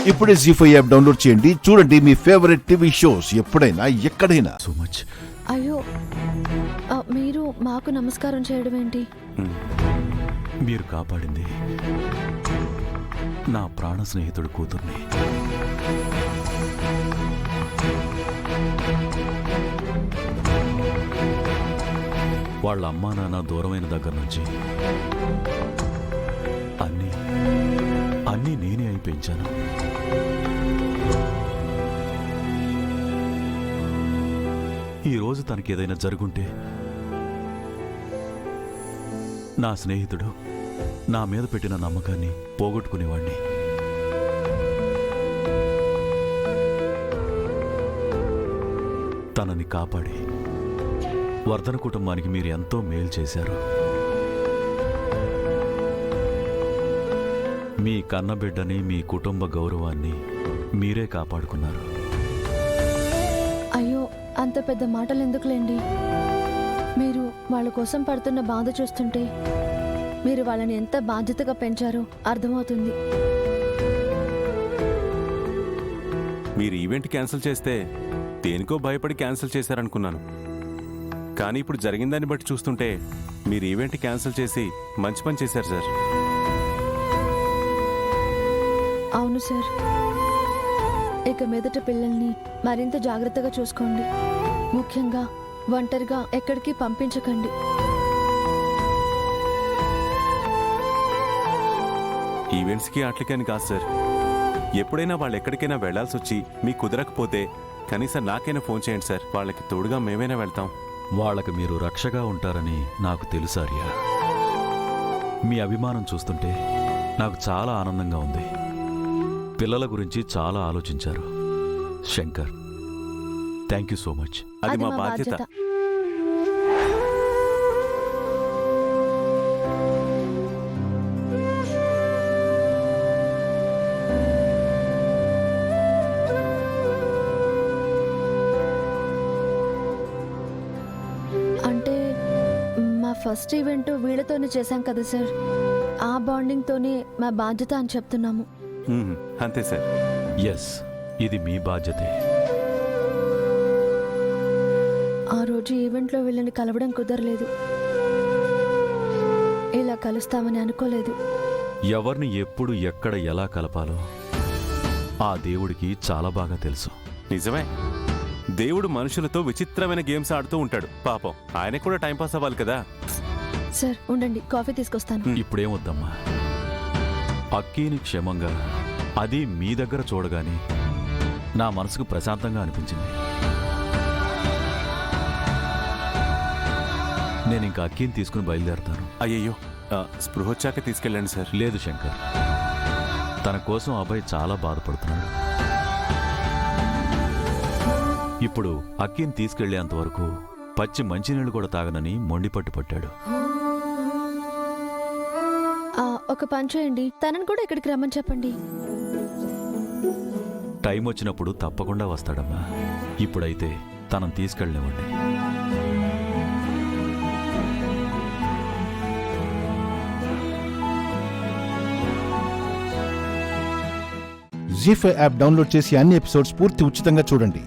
ఇప్పుడే జీ5 app download చేయండి. చూడండి మీ ఫేవరెట్ టీవీ షోస్ ఎప్పుడైనా ఎక్కడైనా. So much. అయ్యో, మీరు మాకు నమస్కారం చేయడం ఏంటి? మీరు కాపాడింది నా ప్రాణ స్నేహితుడు కూతుర్ని. వాళ్ళ అమ్మా నాన్న దూరమైన దగ్గర నుంచి అన్నీ నేనే అయి పెంచాను. ఈరోజు తనకేదైనా జరుగుంటే నా స్నేహితుడు నా మీద పెట్టిన నమ్మకాన్ని పోగొట్టుకునేవాణ్ణి. తనని కాపాడి వర్ధన కుటుంబానికి మీరు ఎంతో మేలు చేశారు. మీ కన్నబిడ్డని, మీ కుటుంబ గౌరవాన్ని మీరే కాపాడుకున్నారు. అయ్యో, అంత పెద్ద మాటలు ఎందుకులేండి. మీరు వాళ్ళ కోసం పడుతున్న బాధ చూస్తుంటే మీరు వాళ్ళని ఎంత బాధ్యతగా పెంచారో అర్థమవుతుంది. మీరు ఈవెంట్ క్యాన్సిల్ చేస్తే దేనికో భయపడి క్యాన్సిల్ చేశారనుకున్నాను. కానీ ఇప్పుడు జరిగిందాన్ని బట్టి చూస్తుంటే మీరు ఈవెంట్ క్యాన్సిల్ చేసి మంచి పని చేశారు సార్. అవును సార్, ఇక మీదట పిల్లల్ని మరింత జాగ్రత్తగా చూసుకోండి. ముఖ్యంగా ఒంటరిగా ఎక్కడికి పంపించకండి. ఈవెంట్స్కి అట్లకని కాదు సార్. ఎప్పుడైనా వాళ్ళు ఎక్కడికైనా వెళ్లాల్సి వచ్చి మీకు కుదరకపోతే కనీసం నాకైనా ఫోన్ చేయండి సార్. వాళ్ళకి తోడుగా మేమైనా వెళ్తాం. వాళ్ళకి మీరు రక్షగా ఉంటారని నాకు తెలుసార్యా. మీ అభిమానం చూస్తుంటే నాకు చాలా ఆనందంగా ఉంది. పిల్లల గురించి చాలా ఆలోచించారు. Shankar, thank you so much. అది మా బాధ్యత. అంటే మా ఫస్ట్ ఈవెంట్ వీళ్ళతోనే చేశాం కదా సార్. ఆ బాండింగ్తోనే మా బాధ్యత అని చెప్తున్నాము. అంతే సార్. ఎస్, ఇది మీ బాధ్యతే. ఆ రోజు ఈవెంట్లో వీళ్ళని కలవడం కుదరలేదు. ఇలా కలుస్తామని అనుకోలేదు. ఎవరిని ఎప్పుడు ఎక్కడ ఎలా కలపాలో ఆ దేవుడికి చాలా బాగా తెలుసు. నిజమే, దేవుడు మనుషులతో విచిత్రమైన గేమ్స్ ఆడుతూ ఉంటాడు. పాపం ఆయనకు కూడా టైంపాస్ అవ్వాలి కదా. సార్ ఉండండి, కాఫీ తీసుకొస్తాను. ఇప్పుడేం వద్దమ్మా. అక్కీని క్షేమంగా అది మీ దగ్గర చూడగానే నా మనసుకు ప్రశాంతంగా అనిపించింది. నేను ఇంకా అక్కీని తీసుకుని బయలుదేరతాను. అయ్యయ్యో, స్పృహ వచ్చాక తీసుకెళ్ళండి సార్. లేదు శంకర్, తన కోసం అబ్బాయి చాలా బాధపడుతున్నాడు. ఇప్పుడు అక్కీని తీసుకెళ్లేంత వరకు పచ్చి మంచినీళ్లు కూడా తాగనని మొండిపట్టు పట్టాడు. ఒక పని చేయండి, తనని కూడా ఇక్కడికి రమ్మని చెప్పండి. టైం వచ్చినప్పుడు తప్పకుండా వస్తాడమ్మా. ఇప్పుడైతే తనని తీసుకెళ్ళనివ్వండి. జీ5 యాప్ డౌన్లోడ్ చేసి అన్ని ఎపిసోడ్స్ పూర్తి ఉచితంగా చూడండి.